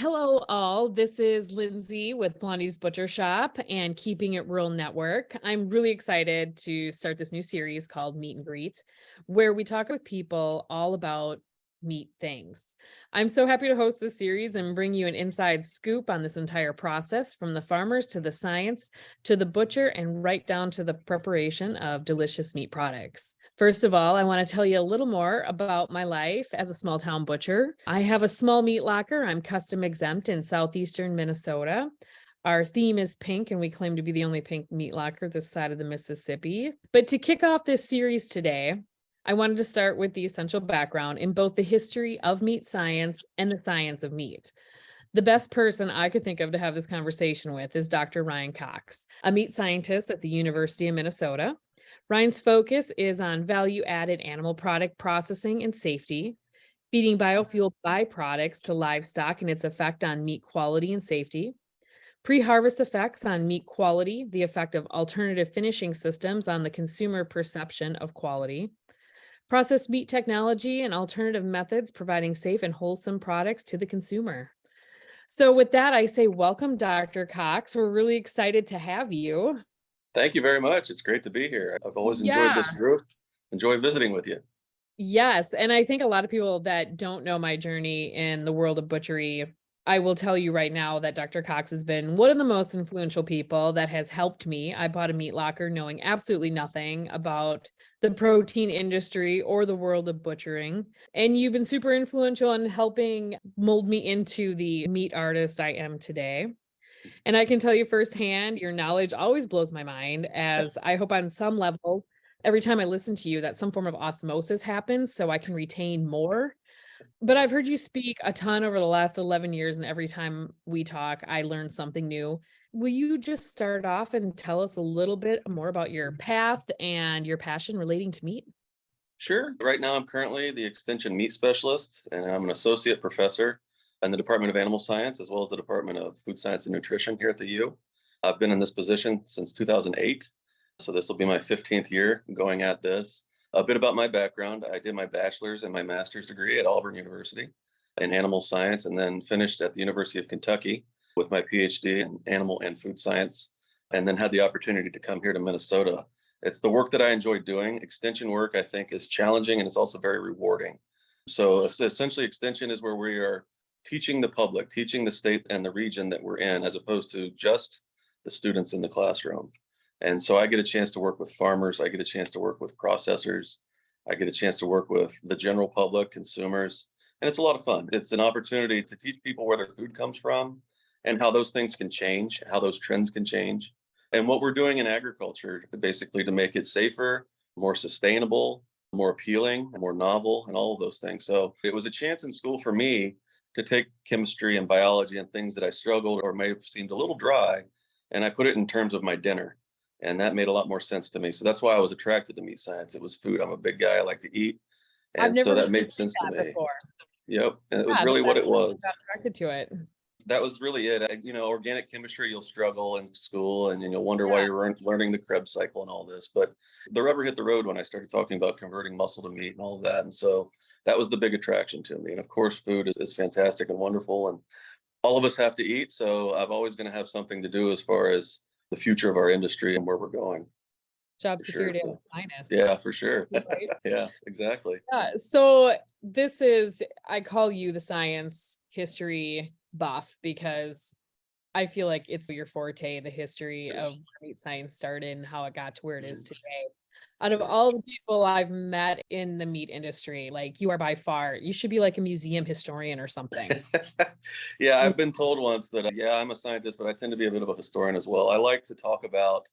Hello, all. This is Lindsey with Blondie's Butcher Shop and Keeping It Rural Network. I'm really excited to start this new series called Meet and Greet, where we talk with people all about meat things. I'm so happy to host this series and bring you an inside scoop on this entire process, from the farmers to the science to the butcher and right down to the preparation of delicious meat products. First of all, I want to tell you a little more about my life as a small town butcher. I have a small meat locker. I'm custom exempt in southeastern Minnesota. Our theme is pink, and we claim to be the only pink meat locker this side of the Mississippi. But to kick off this series today, I wanted to start with the essential background in both the history of meat science and the science of meat. The best person I could think of to have this conversation with is Dr. Loren King, a meat scientist at the University of Minnesota. Ryan's focus is on value-added animal product processing and safety, feeding biofuel byproducts to livestock and its effect on meat quality and safety, pre-harvest effects on meat quality, the effect of alternative finishing systems on the consumer perception of quality, processed meat technology and alternative methods providing safe and wholesome products to the consumer. So with that, I say welcome, Dr. Cox. We're really excited to have you. Thank you very much. It's great to be here. I've always enjoyed this group. Enjoy visiting with you. Yes. And I think a lot of people that don't know my journey in the world of butchery, I will tell you right now that Dr. Cox has been one of the most influential people that has helped me. I bought a meat locker knowing absolutely nothing about the protein industry or the world of butchering. And you've been super influential in helping mold me into the meat artist I am today. And I can tell you firsthand, your knowledge always blows my mind, as I hope on some level, every time I listen to you, that some form of osmosis happens so I can retain more. But I've heard you speak a ton over the last 11 years, and every time we talk, I learn something new. Will you just start off and tell us a little bit more about your path and your passion relating to meat? Sure. Right now, I'm currently the Extension Meat Specialist, and I'm an associate professor in the Department of Animal Science, as well as the Department of Food Science and Nutrition here at the U. I've been in this position since 2008, so this will be my 15th year going at this. A bit about my background: I did my bachelor's and my master's degree at Auburn University in animal science, and then finished at the University of Kentucky with my PhD in animal and food science, and then had the opportunity to come here to Minnesota. It's the work that I enjoy doing. Extension work, I think, is challenging, and it's also very rewarding. So essentially, extension is where we are teaching the public, teaching the state and the region that we're in, as opposed to just the students in the classroom. And so I get a chance to work with farmers. I get a chance to work with processors. I get a chance to work with the general public, consumers. And it's a lot of fun. It's an opportunity to teach people where their food comes from and how those things can change, how those trends can change, and what we're doing in agriculture, basically, to make it safer, more sustainable, more appealing, more novel, and all of those things. So it was a chance in school for me to take chemistry and biology and things that I struggled or may have seemed a little dry, and I put it in terms of my dinner. And that made a lot more sense to me. So that's why I was attracted to meat science. It was food. I'm a big guy. I like to eat. And so that made sense to me. Before. Yep. And it was really what it was. Got attracted to it. That was really it. Organic chemistry, you'll struggle in school, and you'll wonder why you're learning the Krebs cycle and all this. But the rubber hit the road when I started talking about converting muscle to meat and all of that. And so that was the big attraction to me. And of course, food is fantastic and wonderful, and all of us have to eat. So I've always going to have something to do as far as the future of our industry and where we're going. Job security at finest. Yeah, for sure. Right? Yeah, exactly. So this is, I call you the science history buff, because I feel like it's your forte, the history of where meat science started and how it got to where it is today. Out of all the people I've met in the meat industry, like, you are by far, you should be like a museum historian or something. Yeah, I've been told once that, I'm a scientist, but I tend to be a bit of a historian as well. I like to talk about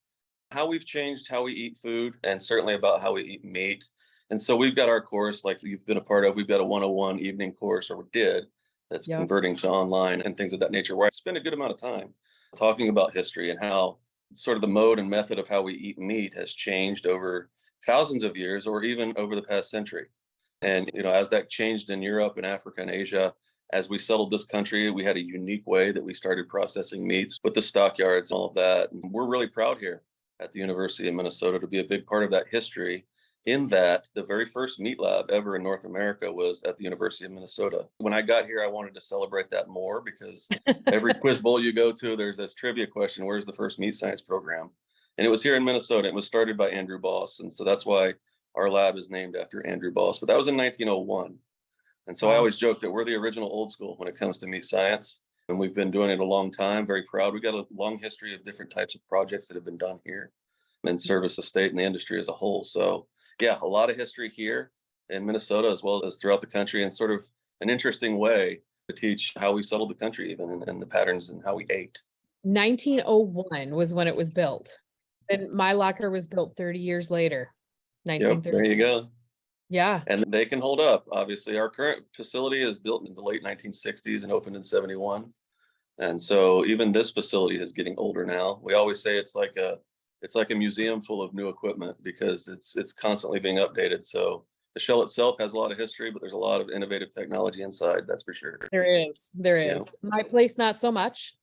how we've changed how we eat food, and certainly about how we eat meat. And so we've got our course, like you've been a part of, we've got a 101 evening course, or we did, that's converting to online and things of that nature, where I spend a good amount of time talking about history and how sort of the mode and method of how we eat meat has changed over thousands of years, or even over the past century. And, as that changed in Europe and Africa and Asia, as we settled this country, we had a unique way that we started processing meats with the stockyards, all of that. And we're really proud here at the University of Minnesota to be a big part of that history in that the very first meat lab ever in North America was at the University of Minnesota. When I got here, I wanted to celebrate that more because every quiz bowl you go to, there's this trivia question, where's the first meat science program? And it was here in Minnesota. It was started by Andrew Boss. And so that's why our lab is named after Andrew Boss. But that was in 1901. And so I Wow. always joke that we're the original old school when it comes to meat science. And we've been doing it a long time, very proud. We've got a long history of different types of projects that have been done here and service the state and the industry as a whole. So yeah, a lot of history here in Minnesota as well as throughout the country, and sort of an interesting way to teach how we settled the country even and the patterns and how we ate. 1901 was when it was built. And my locker was built 30 years later, Yep, 1930. there you go. Yeah. And they can hold up. Obviously, our current facility is built in the late 1960s and opened in 71. And so even this facility is getting older now. We always say it's like a museum full of new equipment because it's constantly being updated. So the shell itself has a lot of history, but there's a lot of innovative technology inside, that's for sure. There is. There Yeah. is. My place, not so much.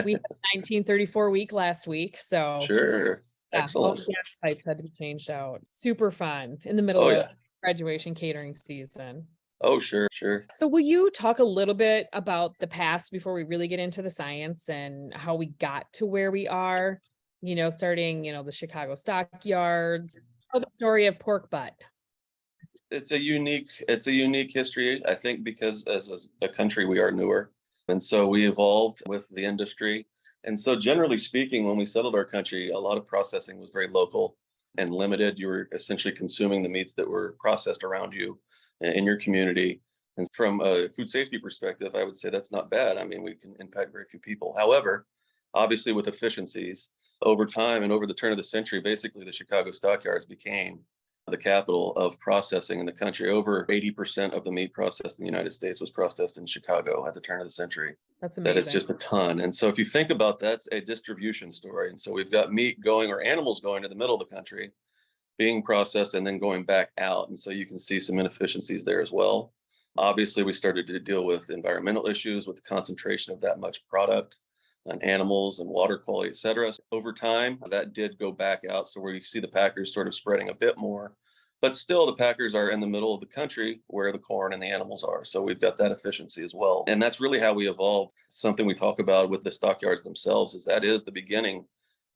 We had 1934 week last week. So Sure. yeah, all Excellent. the gas pipes had to be changed out. Super fun in the middle Oh of yeah. graduation catering season. Oh, sure, sure. So will you talk a little bit about the past before we really get into the science and how we got to where we are? Starting, the Chicago stockyards, tell the story of pork butt. It's a unique history, I think, because as a country we are newer. And so we evolved with the industry. And so generally speaking, when we settled our country, a lot of processing was very local and limited. You were essentially consuming the meats that were processed around you in your community. And from a food safety perspective, I would say that's not bad. I mean, we can impact very few people. However, obviously with efficiencies over time and over the turn of the century, basically the Chicago stockyards became the capital of processing in the country. Over 80% of the meat processed in the United States was processed in Chicago at the turn of the century. That's That is amazing. just a ton. And so if you think about that, that's a distribution story. And so we've got meat going or animals going to the middle of the country, being processed and then going back out. And so you can see some inefficiencies there as well. Obviously, we started to deal with environmental issues with the concentration of that much product on animals and water quality, et cetera. Over time, that did go back out. So where you see the packers sort of spreading a bit more, but still the packers are in the middle of the country where the corn and the animals are. So we've got that efficiency as well. And that's really how we evolved. Something we talk about with the stockyards themselves is that is the beginning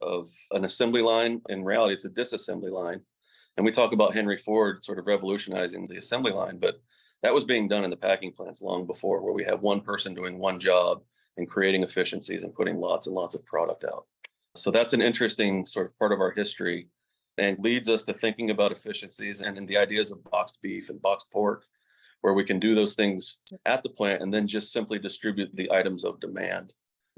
of an assembly line. In reality, it's a disassembly line. And we talk about Henry Ford sort of revolutionizing the assembly line, but that was being done in the packing plants long before, where we have one person doing one job and creating efficiencies and putting lots and lots of product out. So that's an interesting sort of part of our history and leads us to thinking about efficiencies and in the ideas of boxed beef and boxed pork, where we can do those things at the plant and then just simply distribute the items of demand.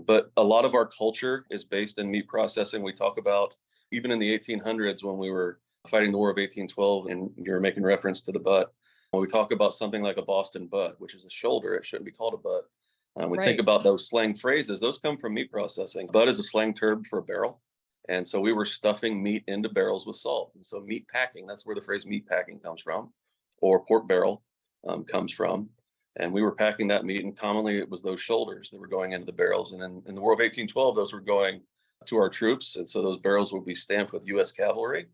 But a lot of our culture is based in meat processing. We talk about even in the 1800s when we were fighting the War of 1812, and you're making reference to the butt. When we talk about something like a Boston butt, which is a shoulder, it shouldn't be called a butt. We think Right. about those slang phrases, those come from meat processing. Butt is a slang term for a barrel. And so we were stuffing meat into barrels with salt. And so meat packing, that's where the phrase meat packing comes from, or pork barrel comes from. And we were packing that meat, and commonly it was those shoulders that were going into the barrels. And in the War of 1812, those were going to our troops. And so those barrels would be stamped with US cavalry.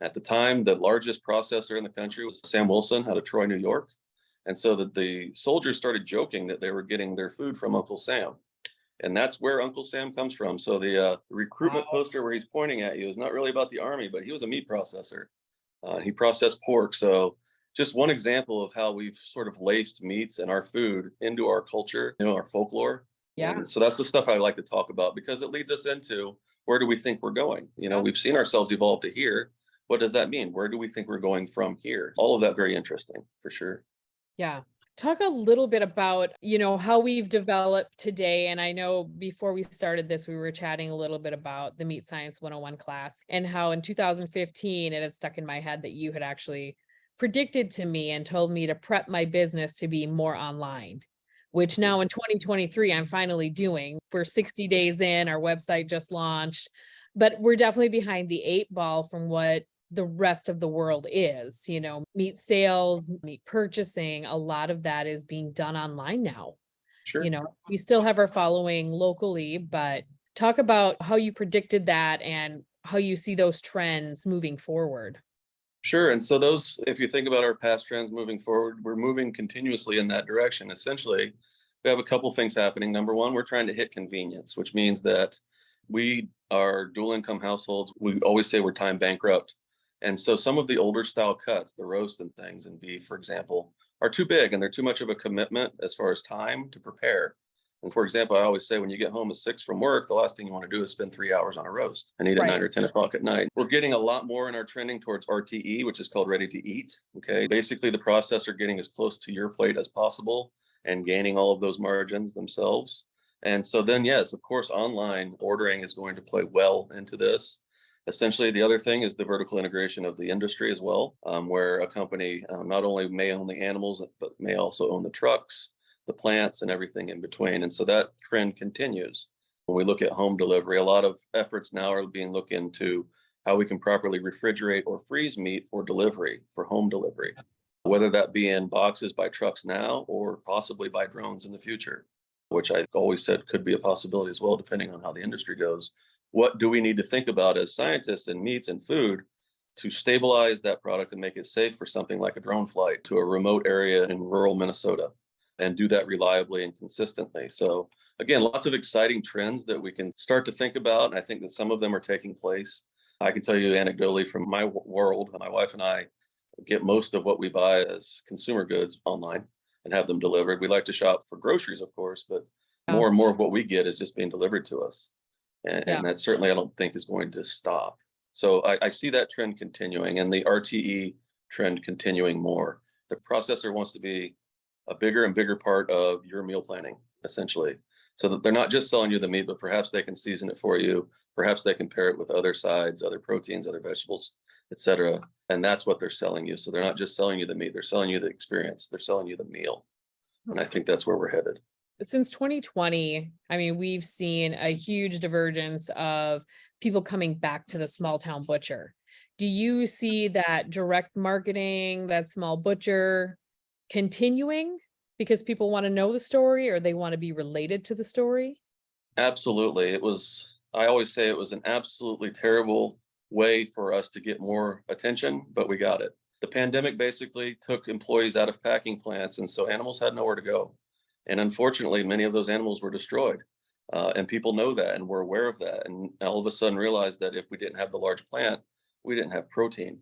At the time, the largest processor in the country was Sam Wilson out of Troy, New York. And so that the soldiers started joking that they were getting their food from Uncle Sam. And that's where Uncle Sam comes from. So the recruitment poster where he's pointing at you is not really about the army, but he was a meat processor. He processed pork. So just one example of how we've sort of laced meats and our food into our culture, our folklore. Yeah. And so that's the stuff I like to talk about because it leads us into where do we think we're going? We've seen ourselves evolve to here. What does that mean? Where do we think we're going from here? All of that very interesting for sure. Yeah. Talk a little bit about, how we've developed today. And I know before we started this, we were chatting a little bit about the Meat Science 101 class and how in 2015, it had stuck in my head that you had actually predicted to me and told me to prep my business to be more online, which now in 2023, I'm finally doing. We're 60 days in, our website just launched, but we're definitely behind the 8 ball from what the rest of the world is, meat sales, meat purchasing, a lot of that is being done online now. Sure. We still have our following locally, but talk about how you predicted that and how you see those trends moving forward. Sure. And so those, if you think about our past trends moving forward, we're moving continuously in that direction. Essentially, we have a couple things happening. Number one, we're trying to hit convenience, which means that we are dual income households. We always say we're time bankrupt. And so some of the older style cuts, the roast and things and beef, for example, are too big and they're too much of a commitment as far as time to prepare. And for example, I always say when you get home at 6 from work, the last thing you want to do is spend 3 hours on a roast and eat at 9 Right. or 10 o'clock at night. We're getting a lot more in our trending towards RTE, which is called ready to eat. Okay. Basically, the processor getting as close to your plate as possible and gaining all of those margins themselves. And so then, yes, of course, online ordering is going to play well into this. Essentially, the other thing is the vertical integration of the industry as well, where a company not only may own the animals, but may also own the trucks, the plants, and everything in between. And so that trend continues. When we look at home delivery, a lot of efforts now are being looked into how we can properly refrigerate or freeze meat for delivery, for home delivery, whether that be in boxes by trucks now or possibly by drones in the future, which I always said could be a possibility as well, depending on how the industry goes. What do we need to think about as scientists in meats and food to stabilize that product and make it safe for something like a drone flight to a remote area in rural Minnesota and do that reliably and consistently? So again, lots of exciting trends that we can start to think about. And I think that some of them are taking place. I can tell you anecdotally from my world, my wife and I get most of what we buy as consumer goods online and have them delivered. We like to shop for groceries, of course, but Yeah. more and more of what we get is just being delivered to us. Yeah. And that certainly I don't think is going to stop. So I see that trend continuing and the RTE trend continuing more. The processor wants to be a bigger and bigger part of your meal planning, essentially. So that they're not just selling you the meat, but perhaps they can season it for you. Perhaps they can pair it with other sides, other proteins, other vegetables, etc. And that's what they're selling you. So they're not just selling you the meat, they're selling you the experience, they're selling you the meal. And I think that's where we're headed. Since 2020, I mean, we've seen a huge divergence of people coming back to the small town butcher. Do you see that direct marketing, that small butcher continuing because people want to know the story or they want to be related to the story? Absolutely. I always say it was an absolutely terrible way for us to get more attention, but we got it. The pandemic basically took employees out of packing plants, and so animals had nowhere to go. And unfortunately, many of those animals were destroyed. And people know that and we're aware of that. And all of a sudden realized that if we didn't have the large plant, we didn't have protein.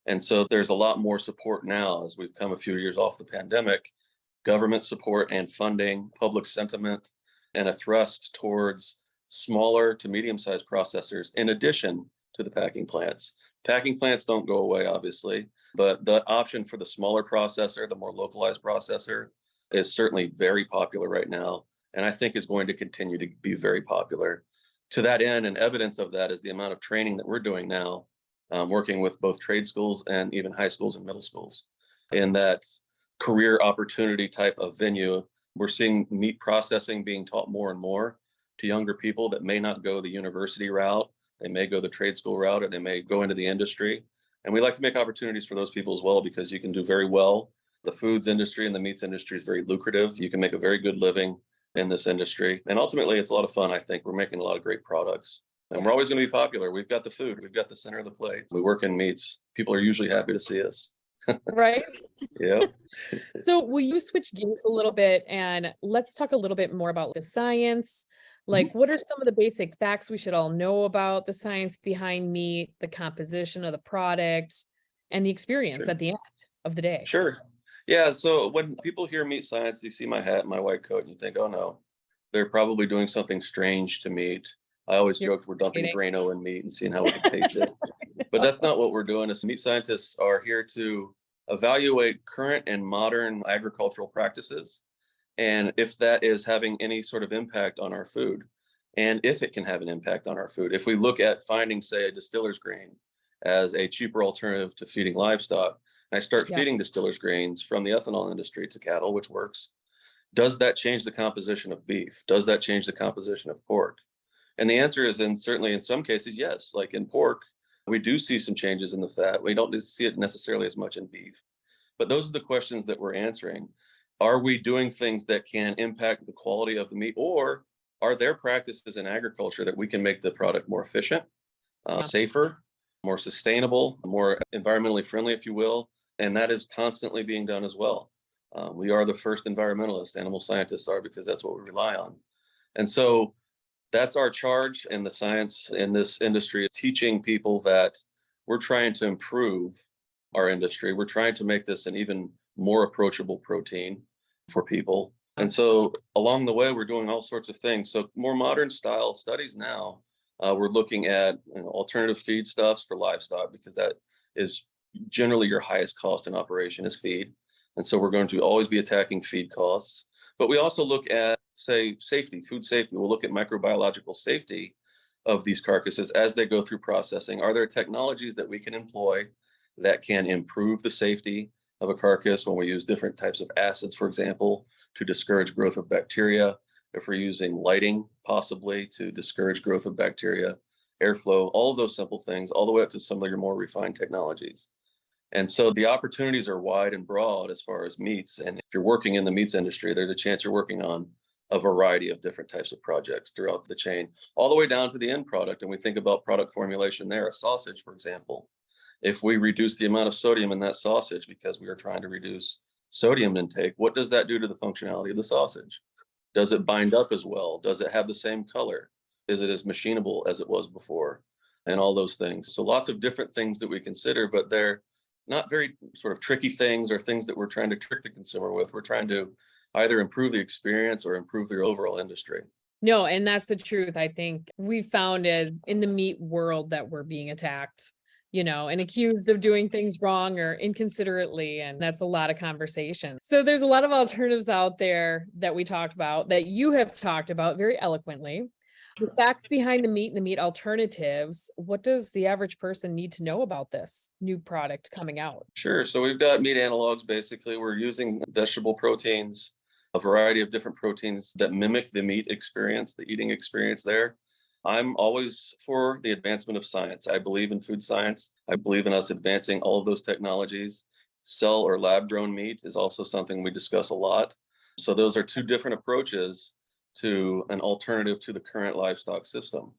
And so there's a lot more support now as we've come a few years off the pandemic, government support and funding, public sentiment, and a thrust towards smaller to medium-sized processors in addition to the packing plants. Packing plants don't go away, obviously, but the option for the smaller processor, the more localized processor, is certainly very popular right now, and I think is going to continue to be very popular. To that end, and evidence of that is the amount of training that we're doing now, working with both trade schools and even high schools and middle schools in that career opportunity type of venue. We're seeing meat processing being taught more and more to younger people that may not go the university route. They may go the trade school route, or they may go into the industry. And we like to make opportunities for those people as well, because you can do very well. The foods industry and the meats industry is very lucrative. You can make a very good living in this industry. And ultimately, it's a lot of fun, I think. We're making a lot of great products. And we're always going to be popular. We've got the food. We've got the center of the plate. We work in meats. People are usually happy to see us. Right. Yeah. So will you switch gears a little bit and let's talk a little bit more about the science? Like, what are some of the basic facts we should all know about the science behind meat, the composition of the product, and the experience Sure. at the end of the day? Sure. Yeah. So when people hear meat science, you see my hat and my white coat, and you think, oh no, they're probably doing something strange to meat. I always You're joked we're dumping kidding. Drano in meat and seeing how we can taste it. But that's not what we're doing. As meat scientists are here to evaluate current and modern agricultural practices, and if that is having any sort of impact on our food, and if it can have an impact on our food. If we look at finding, say, a distiller's grain as a cheaper alternative to feeding livestock, and I start Yeah. feeding distiller's grains from the ethanol industry to cattle, which works, does that change the composition of beef? Does that change the composition of pork? And the answer is, certainly in some cases, yes. Like in pork, we do see some changes in the fat. We don't see it necessarily as much in beef. But those are the questions that we're answering. Are we doing things that can impact the quality of the meat, or are there practices in agriculture that we can make the product more efficient, Yeah. safer, more sustainable, more environmentally friendly, if you will. And that is constantly being done as well. We are the first environmentalists, animal scientists are, because that's what we rely on. And so that's our charge in the science in this industry, is teaching people that we're trying to improve our industry. We're trying to make this an even more approachable protein for people. And so along the way, we're doing all sorts of things. So more modern style studies now, we're looking at alternative feedstuffs for livestock, because that is generally your highest cost in operation is feed. And so we're going to always be attacking feed costs. But we also look at, say, safety, food safety. We'll look at microbiological safety of these carcasses as they go through processing. Are there technologies that we can employ that can improve the safety of a carcass when we use different types of acids, for example, to discourage growth of bacteria? If we're using lighting, possibly to discourage growth of bacteria, airflow, all of those simple things, all the way up to some of your more refined technologies. And so the opportunities are wide and broad as far as meats. And if you're working in the meats industry, there's a chance you're working on a variety of different types of projects throughout the chain, all the way down to the end product. And we think about product formulation there, a sausage, for example. If we reduce the amount of sodium in that sausage because we are trying to reduce sodium intake, what does that do to the functionality of the sausage? Does it bind up as well? Does it have the same color? Is it as machinable as it was before? And all those things. So lots of different things that we consider, but they're not very sort of tricky things or things that we're trying to trick the consumer with. We're trying to either improve the experience or improve their overall industry. No, and that's the truth. I think we found it in the meat world that we're being attacked, and accused of doing things wrong or inconsiderately. And that's a lot of conversation. So there's a lot of alternatives out there that we talked about, that you have talked about very eloquently. The facts behind the meat and the meat alternatives. What does the average person need to know about this new product coming out? Sure. So we've got meat analogs. Basically, we're using vegetable proteins, a variety of different proteins that mimic the meat experience, the eating experience there. I'm always for the advancement of science. I believe in food science. I believe in us advancing all of those technologies. Cell or lab grown meat is also something we discuss a lot. So those are two different approaches to an alternative to the current livestock system.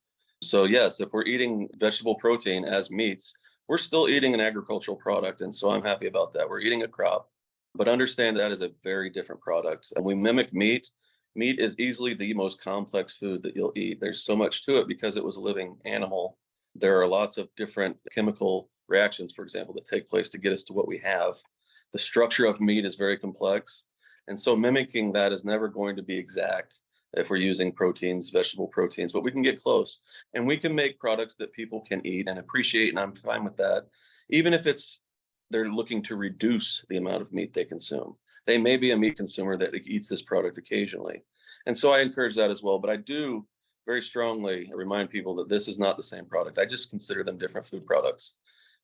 So yes, if we're eating vegetable protein as meats, we're still eating an agricultural product. And so I'm happy about that. We're eating a crop, but understand that is a very different product. And we mimic meat. Meat is easily the most complex food that you'll eat. There's so much to it because it was a living animal. There are lots of different chemical reactions, for example, that take place to get us to what we have. The structure of meat is very complex. And so mimicking that is never going to be exact if we're using proteins, vegetable proteins, but we can get close and we can make products that people can eat and appreciate. And I'm fine with that. Even if they're looking to reduce the amount of meat they consume. They may be a meat consumer that eats this product occasionally. And so I encourage that as well. But I do very strongly remind people that this is not the same product. I just consider them different food products.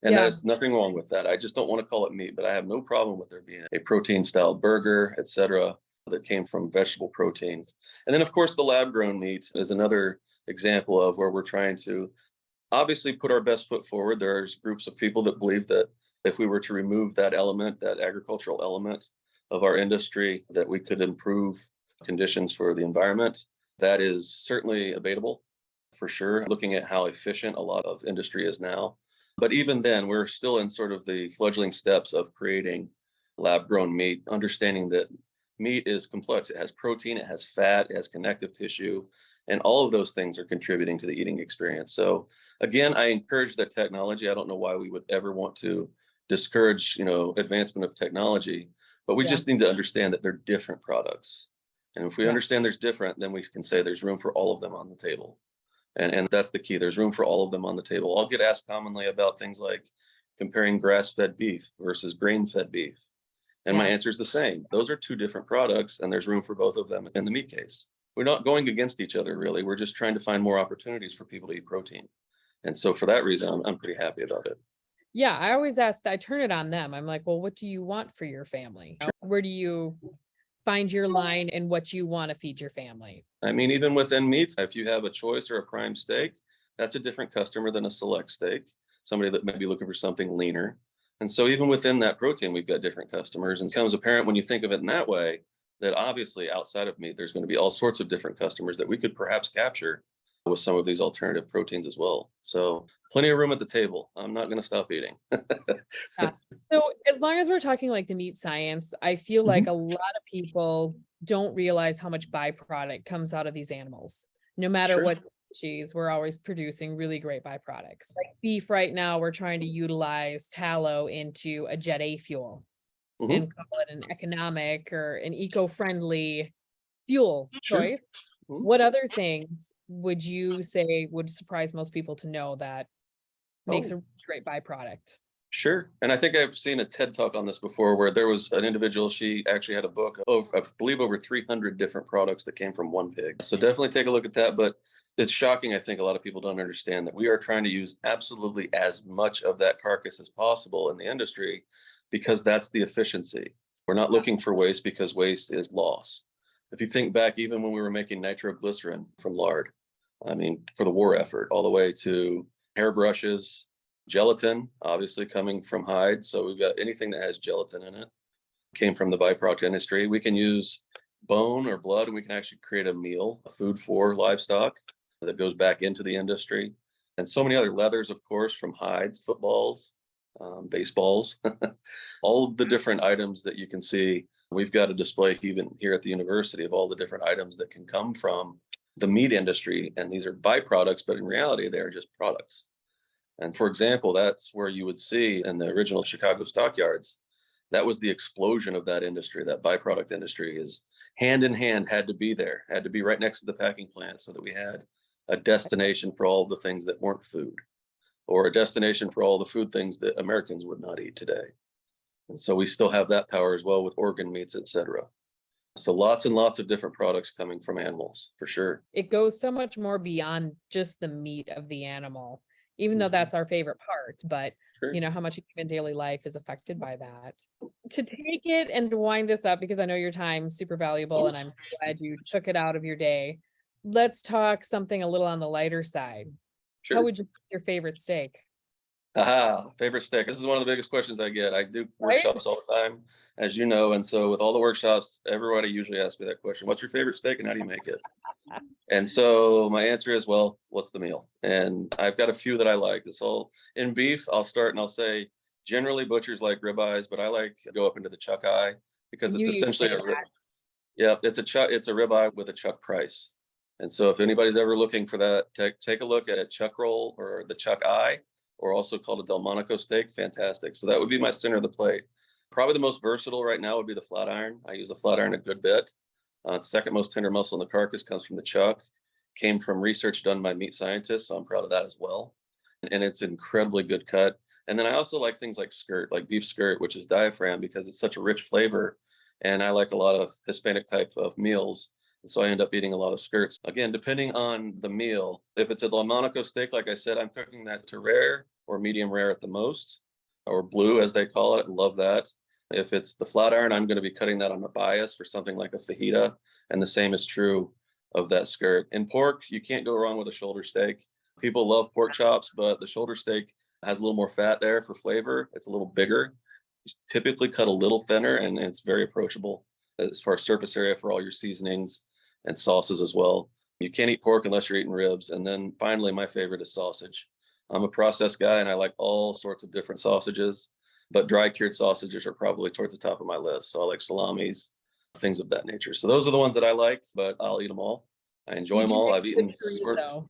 And there's nothing wrong with that. I just don't want to call it meat, but I have no problem with there being a protein style burger, et cetera, that came from vegetable proteins. And then, of course, the lab grown meat is another example of where we're trying to obviously put our best foot forward. There's groups of people that believe that if we were to remove that element, that agricultural element of our industry, that we could improve conditions for the environment. That is certainly debatable for sure, looking at how efficient a lot of industry is now. But even then, we're still in sort of the fledgling steps of creating lab grown meat, understanding that meat is complex. It has protein, it has fat, it has connective tissue, and all of those things are contributing to the eating experience. So again, I encourage that technology. I don't know why we would ever want to discourage, advancement of technology, but we just need to understand that they're different products. And if we understand there's different, then we can say there's room for all of them on the table. And that's the key. There's room for all of them on the table. I'll get asked commonly about things like comparing grass-fed beef versus grain-fed beef. And my answer is the same. Those are two different products, and there's room for both of them in the meat case. We're not going against each other, really. We're just trying to find more opportunities for people to eat protein. And so for that reason, I'm pretty happy about it. Yeah, I always I turn it on them. I'm like, well, what do you want for your family? Where do you find your line and what you want to feed your family? I mean, even within meats, if you have a choice or a prime steak, that's a different customer than a select steak, somebody that may be looking for something leaner. And so even within that protein, we've got different customers. And it becomes apparent when you think of it in that way, that obviously outside of meat, there's going to be all sorts of different customers that we could perhaps capture with some of these alternative proteins as well. So plenty of room at the table. I'm not going to stop eating. Yeah. So as long as we're talking like the meat science, I feel like Mhm. a lot of people don't realize how much byproduct comes out of these animals. No matter Sure. what species, we're always producing really great byproducts. Like beef right now, we're trying to utilize tallow into a Jet A fuel Hmm. and call it an economic or an eco-friendly fuel Sure. choice. Mhm. What other things would you say would surprise most people to know that makes Oh, a great byproduct? sure. And I think I've seen a TED talk on this before where there was an individual, she actually had a book of, I believe, over 300 different products that came from one pig. So definitely take a look at that. But it's shocking. I think a lot of people don't understand that we are trying to use absolutely as much of that carcass as possible in the industry because that's the efficiency. We're not looking for waste because waste is loss. If you think back, even when we were making nitroglycerin from lard, I mean, for the war effort, all the way to hairbrushes, gelatin, obviously coming from hides. So we've got anything that has gelatin in it came from the byproduct industry. We can use bone or blood and we can actually create a meal, a food for livestock that goes back into the industry. And so many other leathers, of course, from hides, footballs, baseballs, all of the different items that you can see. We've got a display even here at the university of all the different items that can come from the meat industry. And these are byproducts, but in reality, they are just products. And for example, that's where you would see in the original Chicago stockyards, that was the explosion of that industry. That byproduct industry is hand in hand, had to be there, had to be right next to the packing plant so that we had a destination for all the things that weren't food, or a destination for all the food things that Americans would not eat today. And so we still have that power as well with organ meats, etc. So lots and lots of different products coming from animals for sure. It goes so much more beyond just the meat of the animal, even though Mhm. that's our favorite part, but Sure. how much even daily life is affected by that. To take it and to wind this up, because I know your time's super valuable and I'm so glad you took it out of your day. Let's talk something a little on the lighter side. How Sure. would you pick your favorite steak? Aha, favorite steak. This is one of the biggest questions I get. I do Right? workshops all the time, as you know. And so with all the workshops, everybody usually asks me that question. What's your favorite steak and how do you make it? And so my answer is, well, what's the meal? And I've got a few that I like. It's all in beef. I'll start and I'll say generally butchers like ribeyes, but I like to go up into the chuck eye I because knew it's you'd essentially say a rib. that. Yeah, it's a ribeye with a chuck price. And so if anybody's ever looking for that, take a look at chuck roll or the chuck eye, or also called a Delmonico steak. Fantastic. So that would be my center of the plate. Probably the most versatile right now would be the flat iron. I use the flat iron a good bit. Second most tender muscle in the carcass comes from the chuck. Came from research done by meat scientists, so I'm proud of that as well. And it's incredibly good cut. And then I also like things like skirt, like beef skirt, which is diaphragm because it's such a rich flavor. And I like a lot of Hispanic type of meals. And so I end up eating a lot of skirts. Again, depending on the meal, if it's a Delmonico steak, like I said, I'm cooking that to rare or medium rare at the most, or blue as they call it. Love that. If it's the flat iron, I'm going to be cutting that on a bias for something like a fajita. And the same is true of that skirt. In pork, you can't go wrong with a shoulder steak. People love pork chops, but the shoulder steak has a little more fat there for flavor. It's a little bigger. Typically cut a little thinner and it's very approachable as far as surface area for all your seasonings and sauces as well. You can't eat pork unless you're eating ribs. And then finally, my favorite is sausage. I'm a processed guy and I like all sorts of different sausages, but dry cured sausages are probably towards the top of my list. So I like salamis, things of that nature. So those are the ones that I like, but I'll eat them all. I enjoy You them do all. make I've a good eaten chorizo.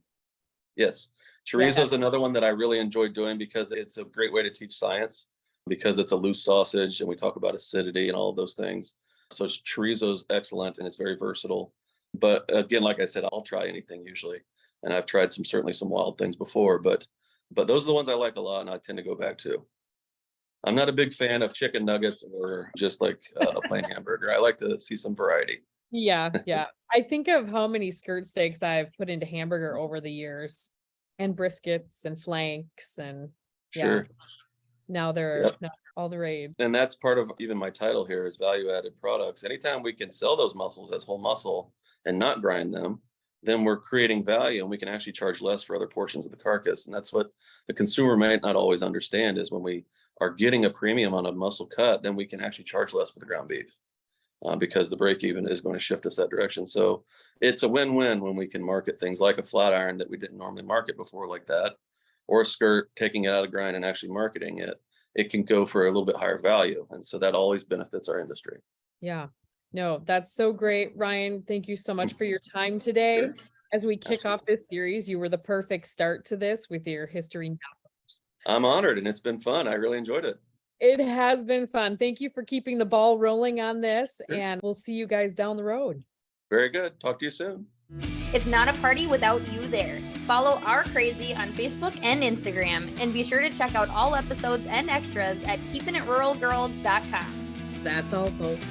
yes. Chorizo Yeah. is another one that I really enjoy doing because it's a great way to teach science because it's a loose sausage and we talk about acidity and all of those things. So chorizo is excellent and it's very versatile. But again, like I said, I'll try anything usually. And I've tried certainly some wild things before, but those are the ones I like a lot and I tend to go back to. I'm not a big fan of chicken nuggets or just like a plain hamburger. I like to see some variety. Yeah, yeah. I think of how many skirt steaks I've put into hamburger over the years and briskets and flanks and yeah, Sure. now Yep. they're all the rage. And that's part of even my title here is value added products. Anytime we can sell those muscles as whole muscle and not grind them, then we're creating value and we can actually charge less for other portions of the carcass. And that's what the consumer might not always understand is when we are getting a premium on a muscle cut, then we can actually charge less for the ground beef. because the break even is going to shift us that direction. So it's a win-win when we can market things like a flat iron that we didn't normally market before like that, or a skirt, taking it out of grind and actually marketing it. It can go for a little bit higher value. And so that always benefits our industry. Yeah, no, that's so great. Ryan, thank you so much for your time today. Sure. As we kick off this series, you were the perfect start to this with your history. I'm honored, and it's been fun. I really enjoyed it. It has been fun. Thank you for keeping the ball rolling on this, Sure. and we'll see you guys down the road. Very good. Talk to you soon. It's not a party without you there. Follow Our Crazy on Facebook and Instagram, and be sure to check out all episodes and extras at keepinitruralgirls.com. That's all, folks.